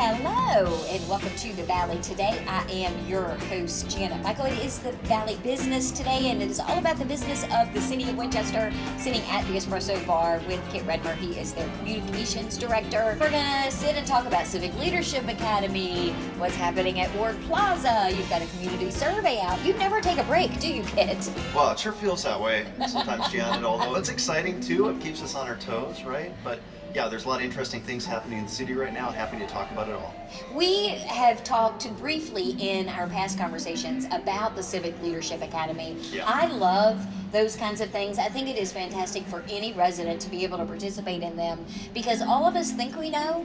Hello and welcome to the Valley. Today I am your host, Janet Michael. It is the Valley Business today, and it is all about the business of the city of Winchester, sitting at the Espresso Bar with Kit Redmer. He is their communications director. We're going to sit and talk about Civic Leadership Academy, what's happening at Ward Plaza. You've got a community survey out. You never take a break, do you, Kit? Well, it sure feels that way sometimes, Janet, although it's exciting too. It keeps us on our toes, right? But yeah, there's a lot of interesting things happening in the city right now. Happy to talk about it all. We have talked briefly in our past conversations about the Civic Leadership Academy. Yeah. I love those kinds of things. I think it is fantastic for any resident to be able to participate in them, because all of us think we know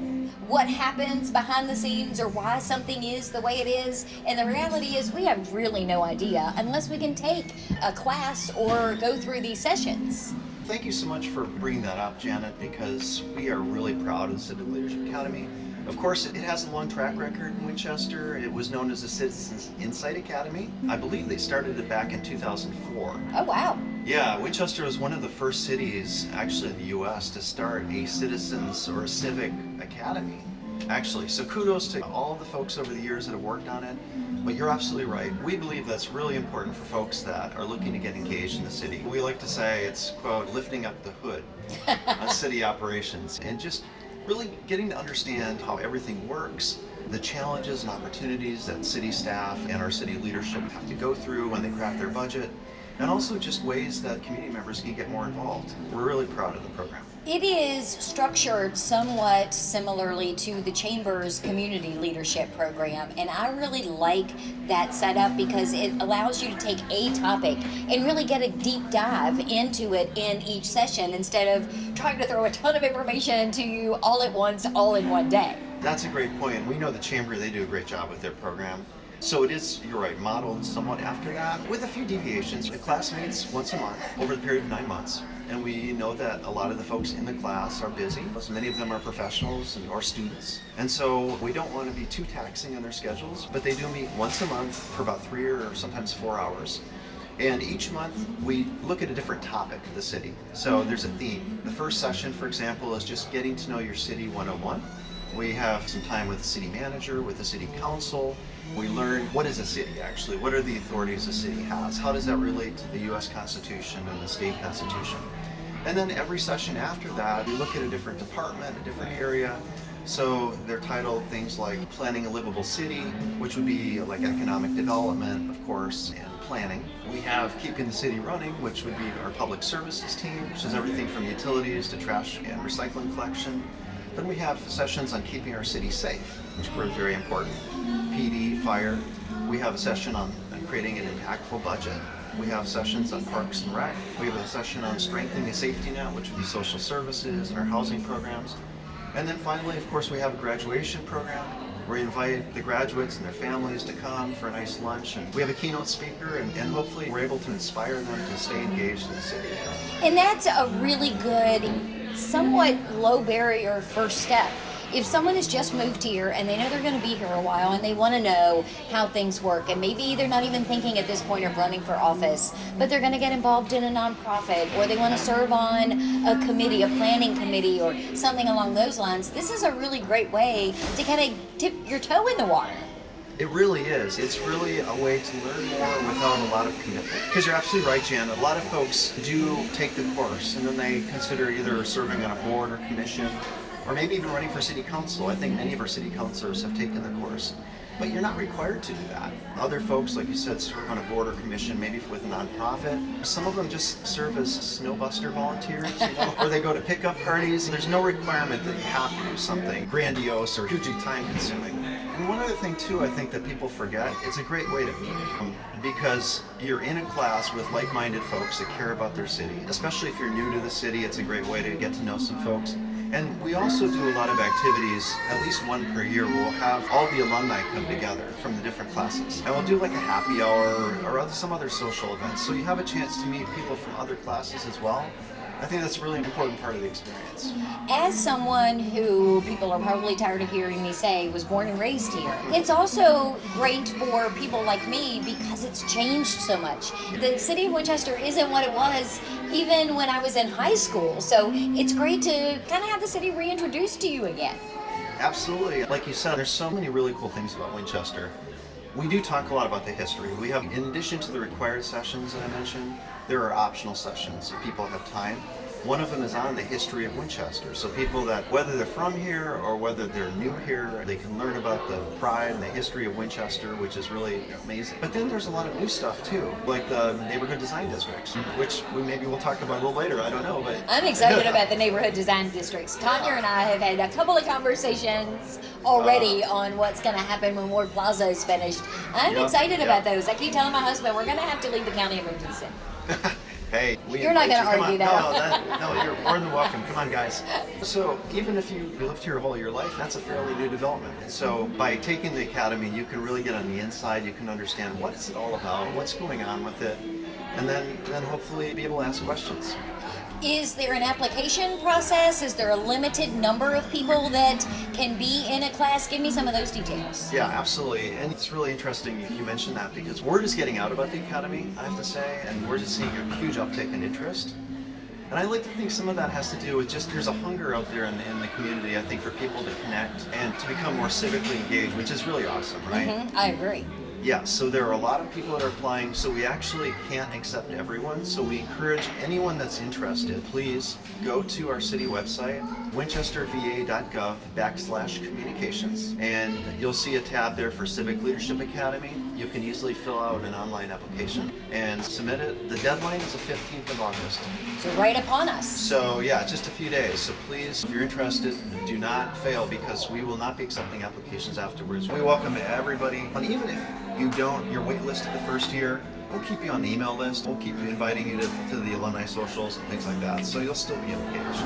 what happens behind the scenes or why something is the way it is, and the reality is we have really no idea unless we can take a class or go through these sessions. Thank you so much for bringing that up, Janet, because we are really proud of the Civic Leadership Academy. Of course, it has a long track record in Winchester. It was known as the Citizens Insight Academy. I believe they started it back in 2004. Oh, wow. Yeah, Winchester was one of the first cities, actually in the U.S., to start a citizens or a civic academy, actually. So kudos to all the folks over the years that have worked on it. But you're absolutely right. We believe that's really important for folks that are looking to get engaged in the city. We like to say it's, quote, lifting up the hood on city operations and just really getting to understand how everything works, the challenges and opportunities that city staff and our city leadership have to go through when they craft their budget, and also just ways that community members can get more involved. We're really proud of the program. It is structured somewhat similarly to the Chamber's Community Leadership Program, and I really like that setup because it allows you to take a topic and really get a deep dive into it in each session instead of trying to throw a ton of information to you all at once, all in one day. That's a great point. We know the Chamber, they do a great job with their program. So it is, you're right, modeled somewhat after that, with a few deviations. The class meets once a month over the period of 9 months. And we know that a lot of the folks in the class are busy. Many of them are professionals or students. And so we don't want to be too taxing on their schedules, but they do meet once a month for about 3 or sometimes 4 hours. And each month we look at a different topic of the city. So there's a theme. The first session, for example, is just getting to know your city 101. We have some time with the city manager, with the city council. We learn what is a city actually, what are the authorities a city has, how does that relate to the U.S. Constitution and the state constitution. And then every session after that, we look at a different department, a different area. So they're titled things like Planning a Livable City, which would be like economic development, of course, and planning. We have Keeping the City Running, which would be our public services team, which is everything from utilities to trash and recycling collection. Then we have sessions on keeping our city safe, which proves very important. PD, fire. We have a session on creating an impactful budget. We have sessions on parks and rec. We have a session on strengthening the safety net, which would be social services and our housing programs. And then finally, of course, we have a graduation program where we invite the graduates and their families to come for a nice lunch. And we have a keynote speaker, and hopefully we're able to inspire them to stay engaged in the city. And that's a really good, somewhat low barrier first step. If someone has just moved here and they know they're going to be here a while and they want to know how things work, and maybe they're not even thinking at this point of running for office, but they're going to get involved in a nonprofit, or they want to serve on a committee, a planning committee, or something along those lines, this is a really great way to kind of dip your toe in the water. It really is. It's really a way to learn more without a lot of commitment. Because you're absolutely right, Jan. A lot of folks do take the course and then they consider either serving on a board or commission, or maybe even running for city council. I think many of our city councilors have taken the course. But you're not required to do that. Other folks, like you said, serve on a board or commission, maybe with a nonprofit. Some of them just serve as snowbuster volunteers, or they go to pickup parties. There's no requirement that you have to do something grandiose or hugely time-consuming. And one other thing, too, I think that people forget, it's a great way to meet because you're in a class with like-minded folks that care about their city. Especially if you're new to the city, it's a great way to get to know some folks. And we also do a lot of activities, at least one per year, where we'll have all the alumni come together from the different classes. And we'll do like a happy hour or some other social events. So you have a chance to meet people from other classes as well. I think that's a really important part of the experience. As someone who people are probably tired of hearing me say was born and raised here, it's also great for people like me because it's changed so much. The city of Winchester isn't what it was even when I was in high school, so it's great to kind of have the city reintroduced to you again. Absolutely. Like you said, there's so many really cool things about Winchester. We do talk a lot about the history. We have, in addition to the required sessions that I mentioned, there are optional sessions if people have time. One of them is on the history of Winchester. So people that, whether they're from here or whether they're new here, they can learn about the pride and the history of Winchester, which is really amazing. But then there's a lot of new stuff too, like the neighborhood design districts, which maybe we'll talk about a little later, I don't know. But I'm excited about the neighborhood design districts. Tanya and I have had a couple of conversations already on what's going to happen when Ward Plaza is finished. I'm excited about those. I keep telling my husband we're going to have to leave the county emergency. Hey, you're not going to argue that. No, you're more than welcome. Come on, guys. So even if you lived here all your life, that's a fairly new development. And so by taking the academy, you can really get on the inside. You can understand what is it all about, what's going on with it, and then hopefully be able to ask questions. Is there an application process? Is there a limited number of people that can be in a class? Give me some of those details. Yeah, absolutely. And it's really interesting you mentioned that because word is getting out about the academy, I have to say, and we're just seeing a huge uptick in interest. And I like to think some of that has to do with just there's a hunger out there in the community, I think, for people to connect and to become more civically engaged, which is really awesome, right? Mm-hmm. I agree. Yeah, so there are a lot of people that are applying, so we actually can't accept everyone. So we encourage anyone that's interested, please go to our city website, winchesterva.gov/communications, and you'll see a tab there for Civic Leadership Academy. You can easily fill out an online application and submit it. The deadline is the 15th of August. So right upon us. So yeah, just a few days. So please, if you're interested, do not fail because we will not be accepting applications afterwards. We welcome everybody, and even if you're waitlisted the first year, we'll keep you on the email list. We'll keep inviting you to the alumni socials and things like that. So you'll still be engaged.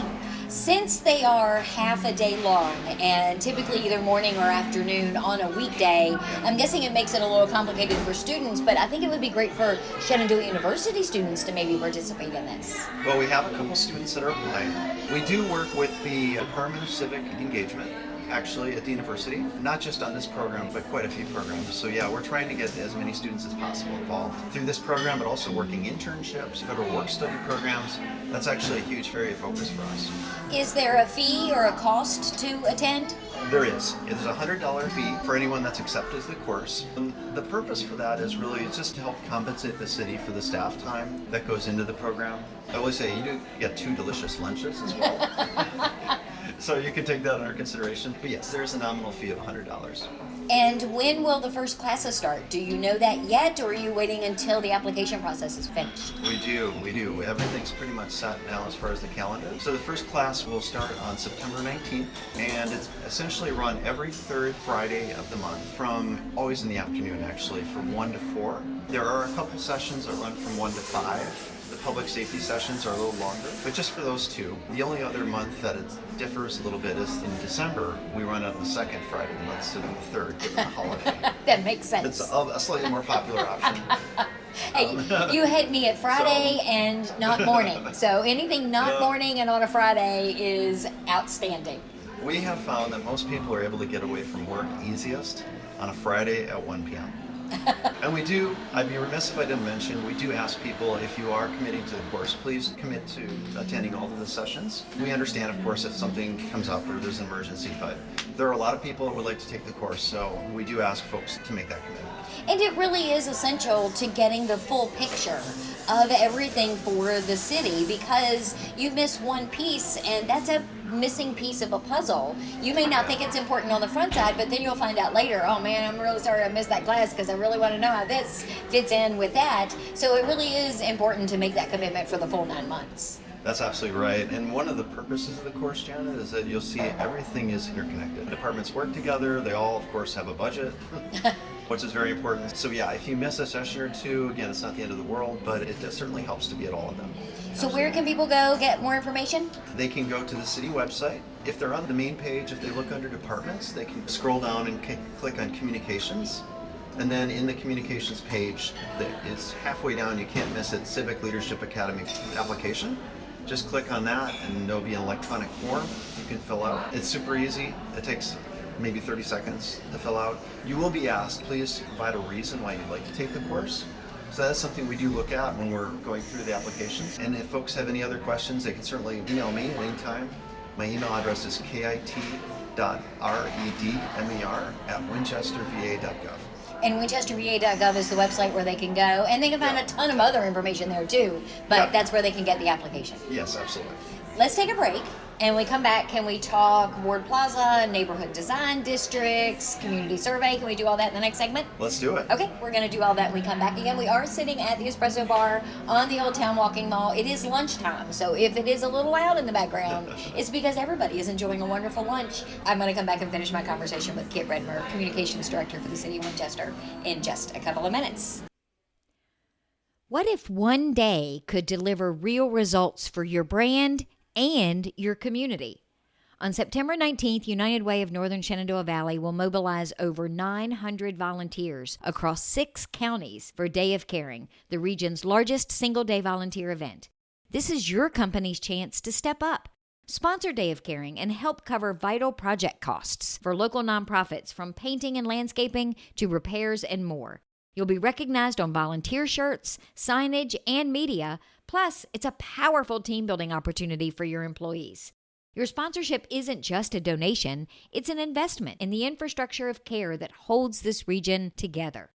Since they are half a day long and typically either morning or afternoon on a weekday, I'm guessing it makes it a little complicated for students, but I think it would be great for Shenandoah University students to maybe participate in this. Well, we have a couple students that are applying. We do work with the Department of Civic Engagement, actually, at the university, not just on this program, but quite a few programs. So yeah, we're trying to get as many students as possible involved through this program, but also working internships, federal work study programs. That's actually a huge area of focus for us. Is there a fee or a cost to attend? There is. It is a $100 fee for anyone that's accepted the course. And the purpose for that is really just to help compensate the city for the staff time that goes into the program. I always say you do get 2 delicious lunches as well. So you can take that under consideration. But yes, there's a nominal fee of $100. And when will the first classes start? Do you know that yet, or are you waiting until the application process is finished? We do. Everything's pretty much set now as far as the calendar. So the first class will start on September 19th, and it's essentially run every third Friday of the month from always in the afternoon, actually, from 1 to 4. There are a couple sessions that run from 1 to 5. The public safety sessions are a little longer, but just for those two. The only other month that it differs a little bit is in December. We run on the second Friday of the month instead of the third, given the holiday. That makes sense. It's a slightly more popular option. Hey, you had me at Friday and not morning. So anything not morning and on a Friday is outstanding. We have found that most people are able to get away from work easiest on a Friday at 1 p.m. And we do, I'd be remiss if I didn't mention, we do ask people, if you are committing to the course, please commit to attending all of the sessions. We understand, of course, if something comes up or there's an emergency, but there are a lot of people that would like to take the course, so we do ask folks to make that commitment. And it really is essential to getting the full picture of everything for the city, because you miss one piece and that's a missing piece of a puzzle. You may not think it's important on the front side, but then you'll find out later, oh man, I'm really sorry I missed that class because I really want to know how this fits in with that. So it really is important to make that commitment for the full 9 months. That's absolutely right. And one of the purposes of the course, Janet, is that you'll see everything is interconnected. Departments work together. They all, of course, have a budget, which is very important. So yeah, if you miss a session or two, again, it's not the end of the world, but it certainly helps to be at all of them. So where can people go get more information? They can go to the city website. If they're on the main page, if they look under departments, they can scroll down and click on communications. And then in the communications page, it's halfway down, you can't miss it, Civic Leadership Academy application. Just click on that and there'll be an electronic form you can fill out. It's super easy. It takes maybe 30 seconds to fill out. You will be asked, please provide a reason why you'd like to take the course. So that's something we do look at when we're going through the applications. And if folks have any other questions, they can certainly email me at any time. My email address is kit.redmer@winchesterva.gov. And winchesterva.gov is the website where they can go, and they can find a ton of other information there too, but that's where they can get the application. Yes, absolutely. Let's take a break, and we come back. Can we talk Ward Plaza, neighborhood design districts, community survey? Can we do all that in the next segment? Let's do it. Okay, we're going to do all that when we come back again. We are sitting at the Espresso Bar on the Old Town Walking Mall. It is lunchtime, so if it is a little loud in the background, it's because everybody is enjoying a wonderful lunch. I'm going to come back and finish my conversation with Kit Redmer, Communications Director for the City of Winchester, in just a couple of minutes. What if one day could deliver real results for your brand and your community? On September 19th, United Way of Northern Shenandoah Valley will mobilize over 900 volunteers across 6 counties for Day of Caring, the region's largest single-day volunteer event. This is your company's chance to step up. Sponsor Day of Caring and help cover vital project costs for local nonprofits, from painting and landscaping to repairs and more. You'll be recognized on volunteer shirts, signage, and media. Plus, it's a powerful team-building opportunity for your employees. Your sponsorship isn't just a donation, it's an investment in the infrastructure of care that holds this region together.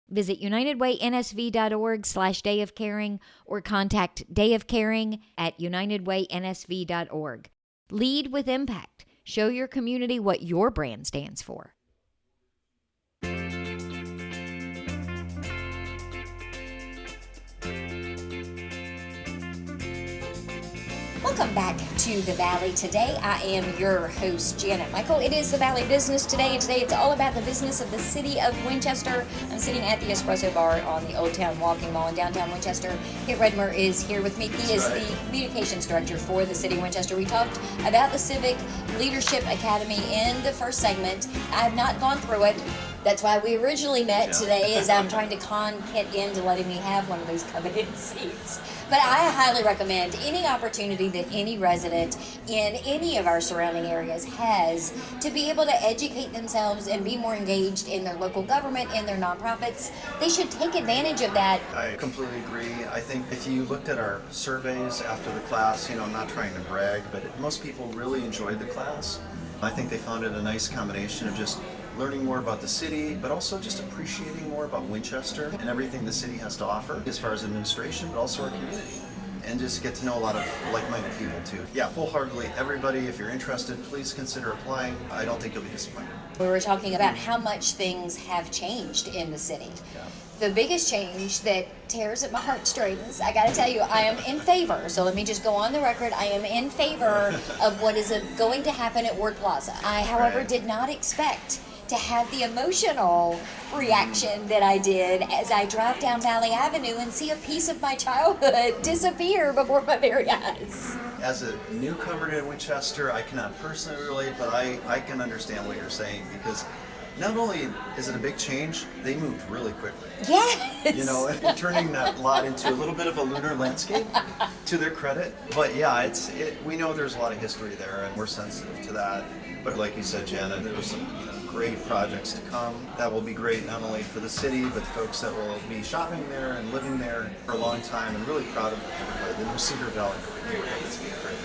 Visit unitedwaynsv.org/Day of Caring or contact Day of Caring at unitedwaynsv.org. Lead with impact. Show your community what your brand stands for. Welcome back to the Valley Today. I am your host, Janet Michael. It is the Valley Business Today, and today it's all about the business of the city of Winchester. I'm sitting at the Espresso Bar on the Old Town Walking Mall in downtown Winchester. Kit Redmer is here with me. He is the Communications Director for the city of Winchester. We talked about the Civic Leadership Academy in the first segment. I have not gone through it. That's why we originally met today, is I'm trying to con Kit into letting me have one of those coveted seats. But I highly recommend any opportunity that any resident in any of our surrounding areas has to be able to educate themselves and be more engaged in their local government, in their nonprofits. They should take advantage of that. I completely agree. I think if you looked at our surveys after the class, I'm not trying to brag, but most people really enjoyed the class. I think they found it a nice combination of just learning more about the city, but also just appreciating more about Winchester and everything the city has to offer as far as administration, but also our community. And just get to know a lot of like-minded people too. Yeah, full-heartedly, everybody, if you're interested, please consider applying. I don't think you'll be disappointed. We were talking about how much things have changed in the city. Yeah. The biggest change that tears at my heartstrings, I gotta tell you, I am in favor, so let me just go on the record, I am in favor of what is going to happen at Ward Plaza. I, however, did not expect to have the emotional reaction that I did as I drive down Valley Avenue and see a piece of my childhood disappear before my very eyes. As a newcomer to Winchester, I cannot personally relate, but I can understand what you're saying, because not only is it a big change, they moved really quickly. Yes! Turning that lot into a little bit of a lunar landscape, to their credit. But yeah, we know there's a lot of history there, and we're sensitive to that. But like you said, Janet, there was some great projects to come that will be great not only for the city, but folks that will be shopping there and living there for a long time, and really proud of everybody. The new Cedar Valley neighborhood is great.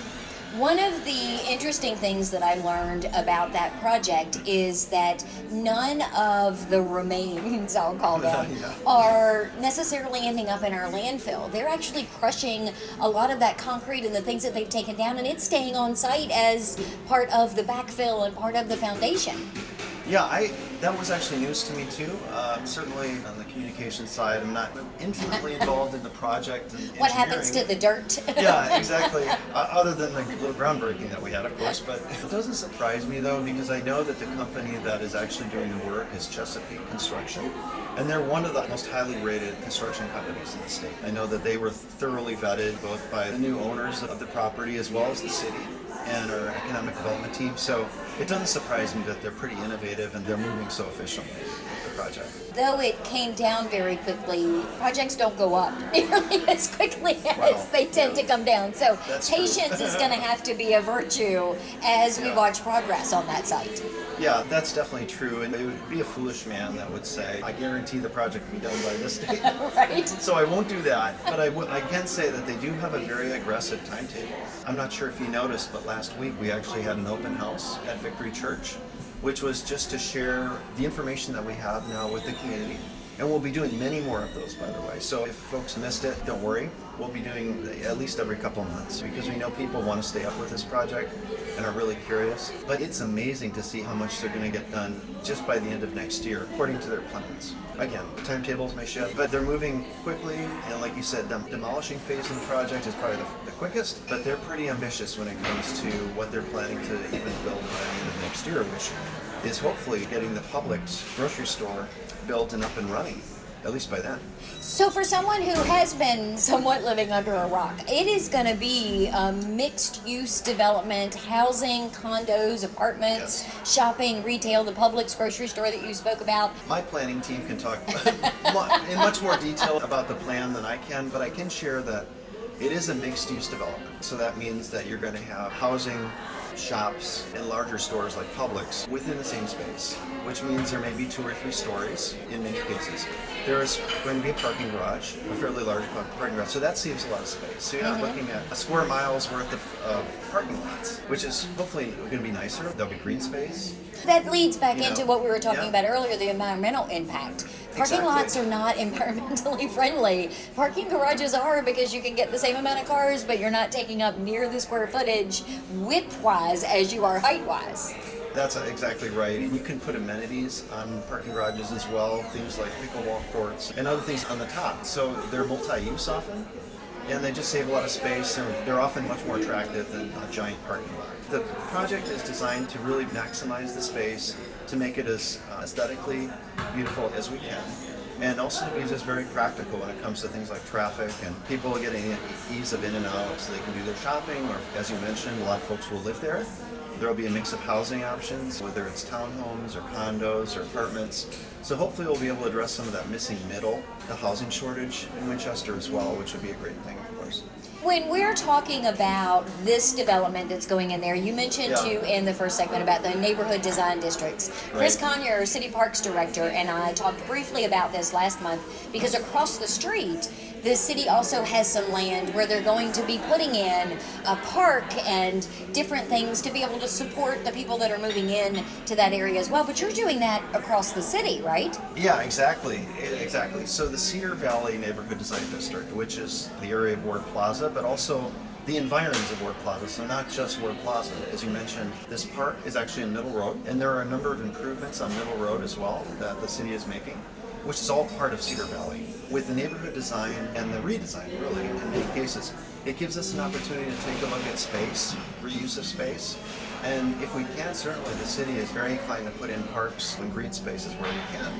One of the interesting things that I learned about that project is that none of the remains, I'll call them, are necessarily ending up in our landfill. They're actually crushing a lot of that concrete and the things that they've taken down, and it's staying on site as part of the backfill and part of the foundation. Yeah, that was actually news to me too. Certainly on the communication side, I'm not intimately involved in the project. And what happens to the dirt? Yeah, exactly. Other than the little groundbreaking that we had, of course. But it doesn't surprise me though, because I know that the company that is actually doing the work is Chesapeake Construction. And they're one of the most highly rated construction companies in the state. I know that they were thoroughly vetted both by the new owners of the property as well as the city and our economic development team. So it doesn't surprise me that they're pretty innovative and they're moving so efficiently. project. Though it came down very quickly, projects don't go up nearly as quickly as they tend to come down. So That's patience true. is going to have to be a virtue as we watch progress on that site. Yeah, that's definitely true, and it would be a foolish man that would say, I guarantee the project will be done by this date. Right? So I won't do that, but I can say that they do have a very aggressive timetable. I'm not sure if you noticed, but last week we actually had an open house at Victory Church, which was just to share the information that we have now with the community. And we'll be doing many more of those, by the way. So if folks missed it, don't worry. We'll be doing at least every couple of months because we know people want to stay up with this project and are really curious. But it's amazing to see how much they're going to get done just by the end of next year, according to their plans. Again, timetables may shift, but they're moving quickly. And like you said, the demolishing phase of the project is probably the quickest, but they're pretty ambitious when it comes to what they're planning to even build by the end of next year, which is hopefully getting the Publix grocery store built and up and running, at least by then. So for someone who has been somewhat living under a rock, it is going to be a mixed-use development, housing, condos, apartments, shopping, retail, the Publix grocery store that you spoke about. My planning team can talk in much more detail about the plan than I can, but I can share that it is a mixed-use development. So that means that you're going to have housing, shops, and larger stores like Publix within the same space, which means there may be 2 or 3 stories in many cases. There is going to be a parking garage, a fairly large parking garage, so that saves a lot of space. So you're not looking at a square mile's worth of parking lots, which is hopefully going to be nicer. There'll be green space. That leads back into what we were talking about earlier, the environmental impact. Parking lots are not environmentally friendly. Parking garages are because you can get the same amount of cars, but you're not taking up near the square footage width-wise as you are height-wise. That's exactly right. You can put amenities on parking garages as well, things like pickleball courts and other things on the top. So they're multi-use often, and they just save a lot of space, and they're often much more attractive than a giant parking lot. The project is designed to really maximize the space, to make it as aesthetically beautiful as we can, and also to be just very practical when it comes to things like traffic and people getting ease of in and out so they can do their shopping, or as you mentioned, a lot of folks will live there. There will be a mix of housing options, whether it's townhomes or condos or apartments. So hopefully we'll be able to address some of that missing middle, the housing shortage in Winchester as well, which would be a great thing, of course. When we're talking about this development that's going in there, you mentioned too in the first segment about the neighborhood design districts. Chris Conyer, City Parks Director, and I talked briefly about this last month because across the street, the city also has some land where they're going to be putting in a park and different things to be able to support the people that are moving in to that area as well. But you're doing that across the city, right? Yeah, exactly. So the Cedar Valley Neighborhood Design District, which is the area of Ward Plaza, but also the environs of Ward Plaza, so not just Ward Plaza. As you mentioned, this park is actually in Middle Road, and there are a number of improvements on Middle Road as well that the city is making, which is all part of Cedar Valley. With the neighborhood design and the redesign, really, in many cases, it gives us an opportunity to take a look at space, reuse of space, and if we can, certainly the city is very inclined to put in parks and green spaces where we can.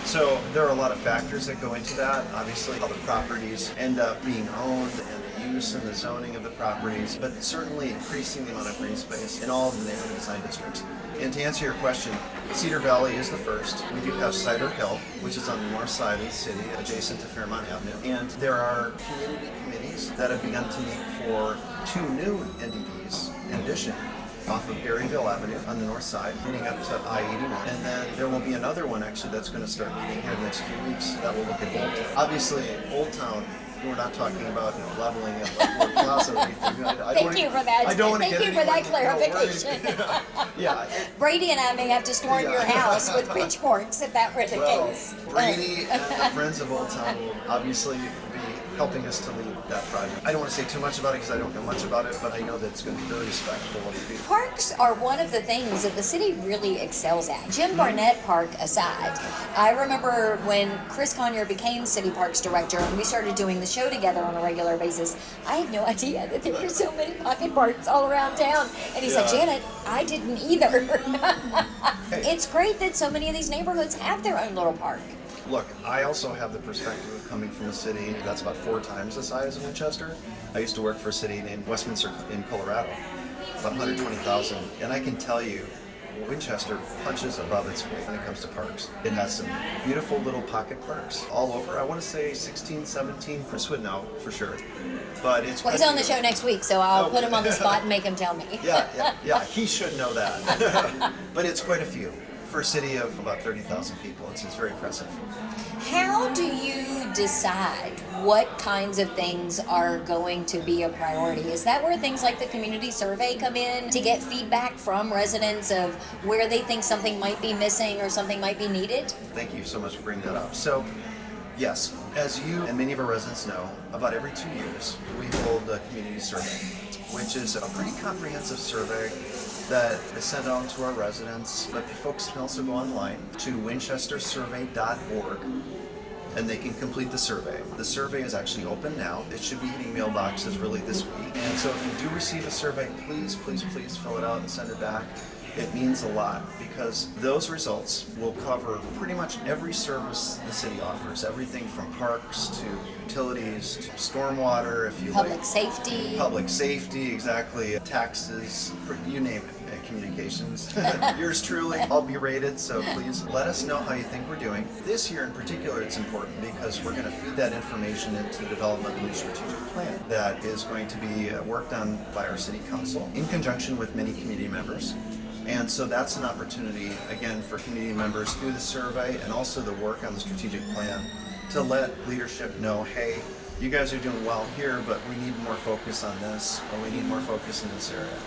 So there are a lot of factors that go into that. Obviously, how the properties end up being owned and the use and the zoning of the properties, but certainly increasing the amount of green space in all of the neighborhood design districts. And to answer your question, Cedar Valley is the first. We do have Cider Hill, which is on the north side of the city, adjacent to Fairmont Avenue. And there are community committees that have begun to meet for 2 new NDDs in addition, off of Berryville Avenue on the north side, heading up to I-81. And then there will be another one actually that's going to start meeting here in the next few weeks that will look at Old Town. Obviously, Old Town, we're not talking about leveling up like Ward Plaza or anything. Thank you for that. I don't want to get Thank you for that anyone clarification. Yeah. Brady and I may have to storm your house with pitchforks if that were the case. Brady and the Friends of Old Town will obviously be helping us to lead that project. I don't want to say too much about it because I don't know much about it, but I know that it's going to be very respectful of the people. Parks are one of the things that the city really excels at. Jim Barnett Park aside, I remember when Chris Conyer became City Parks Director and we started doing the show together on a regular basis, I had no idea that there were so many pocket parks all around town. And he's like, Janet, I didn't either. It's great that so many of these neighborhoods have their own little park. Look, I also have the perspective of coming from a city that's about 4 times the size of Winchester. I used to work for a city named Westminster in Colorado, about 120,000. And I can tell you, Winchester punches above its weight when it comes to parks. It has some beautiful little pocket parks all over. I want to say 16, 17. Chris would know for sure. But it's Well, he's on the show next week, so I'll put him on the spot and make him tell me. Yeah, he should know that. But it's quite a few. For a city of about 30,000 people, it's very impressive. How do you decide what kinds of things are going to be a priority? Is that where things like the community survey come in to get feedback from residents of where they think something might be missing or something might be needed? Thank you so much for bringing that up. So, yes, as you and many of our residents know, about every 2 years we hold a community survey, which is a pretty comprehensive survey that is sent out to our residents, but folks can also go online to winchestersurvey.org and they can complete the survey. The survey is actually open now. It should be hitting mailboxes really this week. And so if you do receive a survey, please fill it out and send it back. It means a lot because those results will cover pretty much every service the city offers. Everything from parks to utilities to stormwater, if you Public like. safety. Public safety, exactly. Taxes, you name it. Communications. Yours truly. I'll be rated, so please let us know how you think we're doing. This year in particular, it's important because we're going to feed that information into the development of a new strategic plan that is going to be worked on by our city council in conjunction with many community members. And so that's an opportunity, again, for community members through the survey and also the work on the strategic plan to let leadership know, hey, you guys are doing well here, but we need more focus on this, or we need more focus in this area.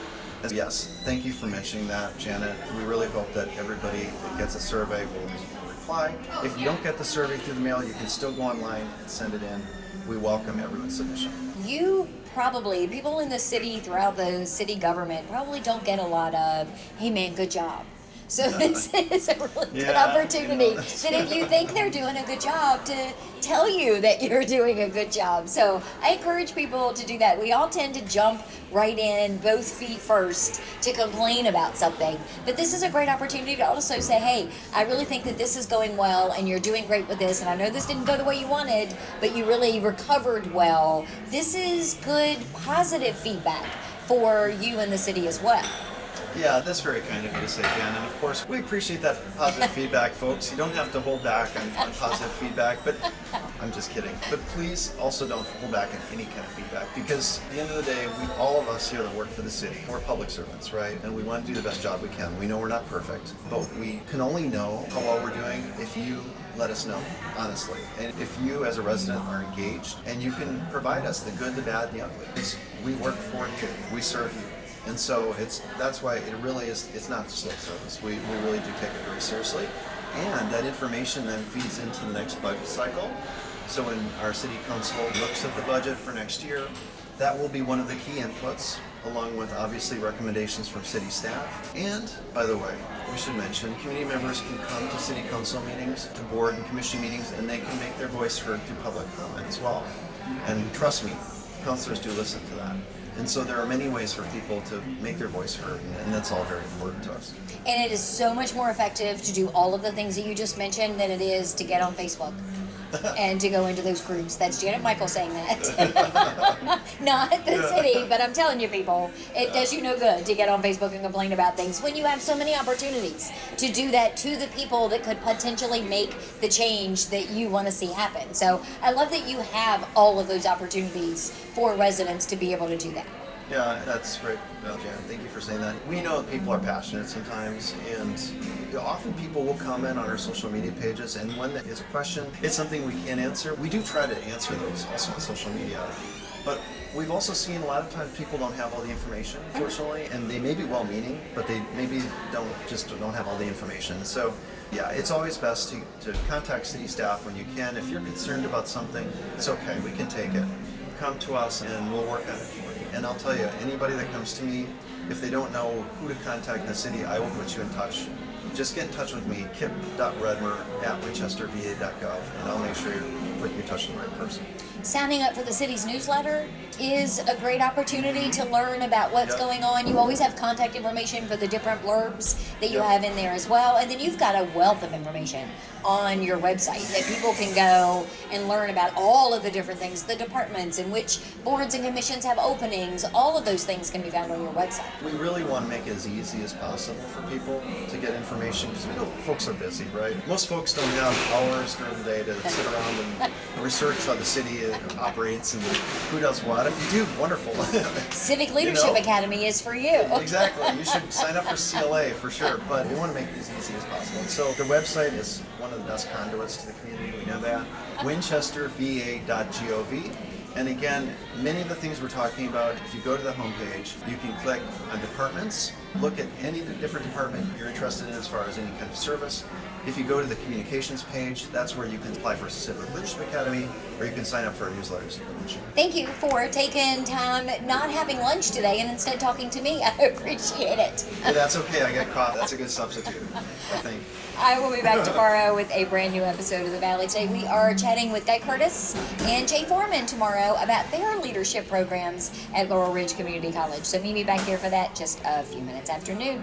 Yes, thank you for mentioning that, Janet. We really hope that everybody that gets a survey will reply. If you don't get the survey through the mail, you can still go online and send it in. We welcome everyone's submission. You probably, people in the city, throughout the city government, probably don't get a lot of, hey man, good job. So this is a really good opportunity that if you think they're doing a good job, to tell you that you're doing a good job. So I encourage people to do that. We all tend to jump right in, both feet first, to complain about something. But this is a great opportunity to also say, hey, I really think that this is going well and you're doing great with this, and I know this didn't go the way you wanted, but you really recovered well. This is good, positive feedback for you and the city as well. Yeah, that's very kind of you to say, Jen. And of course, we appreciate that positive feedback, folks. You don't have to hold back on positive feedback, but I'm just kidding. But please also don't hold back on any kind of feedback, because at the end of the day, all of us here that work for the city, we're public servants, right? And we want to do the best job we can. We know we're not perfect, but we can only know how well we're doing if you let us know, honestly. And if you as a resident are engaged and you can provide us the good, the bad, and the ugly. We work for you, we serve you. And so that's why it really is, it's not just lip service. We really do take it very seriously. And that information then feeds into the next budget cycle. So when our city council looks at the budget for next year, that will be one of the key inputs, along with obviously recommendations from city staff. And by the way, we should mention, community members can come to city council meetings, to board and commission meetings, and they can make their voice heard through public comment as well. And trust me, councilors do listen to that. And so there are many ways for people to make their voice heard, and that's all very important to us. And it is so much more effective to do all of the things that you just mentioned than it is to get on Facebook and to go into those groups. That's Janet Michael saying that. Not the city, but I'm telling you people, it does you no good to get on Facebook and complain about things when you have so many opportunities to do that to the people that could potentially make the change that you want to see happen. So I love that you have all of those opportunities for residents to be able to do that. Yeah, that's great, Jan. Thank you for saying that. We know that people are passionate sometimes, and often people will comment on our social media pages, and when it's a question, it's something we can't answer. We do try to answer those also on social media, but we've also seen a lot of times people don't have all the information, unfortunately, and they may be well-meaning, but they maybe don't have all the information. So yeah, it's always best to contact city staff when you can. If you're concerned about something, it's okay, we can take it. Come to us and we'll work on it for you. And I'll tell you, anybody that comes to me, if they don't know who to contact in the city, I will put you in touch just get in touch with me, kip.redmer@winchesterva.gov, and I'll make sure you're putting in touch with the right person. Signing up for the city's newsletter is a great opportunity to learn about what's Yep. going on. You always have contact information for the different blurbs that you Yep. have in there as well. And then you've got a wealth of information on your website that people can go and learn about all of the different things, the departments and which boards and commissions have openings. All of those things can be found on your website. We really want to make it as easy as possible for people to get information because we know folks are busy, right? Most folks don't have hours during the day to sit around and research how the city operates and who does what. If you do, wonderful. Civic Leadership Academy is for you. Exactly. You should sign up for CLA for sure, but we want to make it as easy as possible. And so the website is one of the best conduits to the community. We know that. winchesterva.gov. And again, many of the things we're talking about, if you go to the homepage, you can click on departments, look at any different department you're interested in as far as any kind of service. If you go to the communications page, that's where you can apply for Civic Leadership Academy, or you can sign up for our newsletters. Thank you for taking time not having lunch today and instead talking to me. I appreciate it. Yeah, that's okay. I got caught. That's a good substitute, I think. I will be back tomorrow with a brand new episode of The Valley. Today we are chatting with Guy Curtis and Jay Foreman tomorrow about their leadership programs at Laurel Ridge Community College. So meet me back here for that just a few minutes after noon.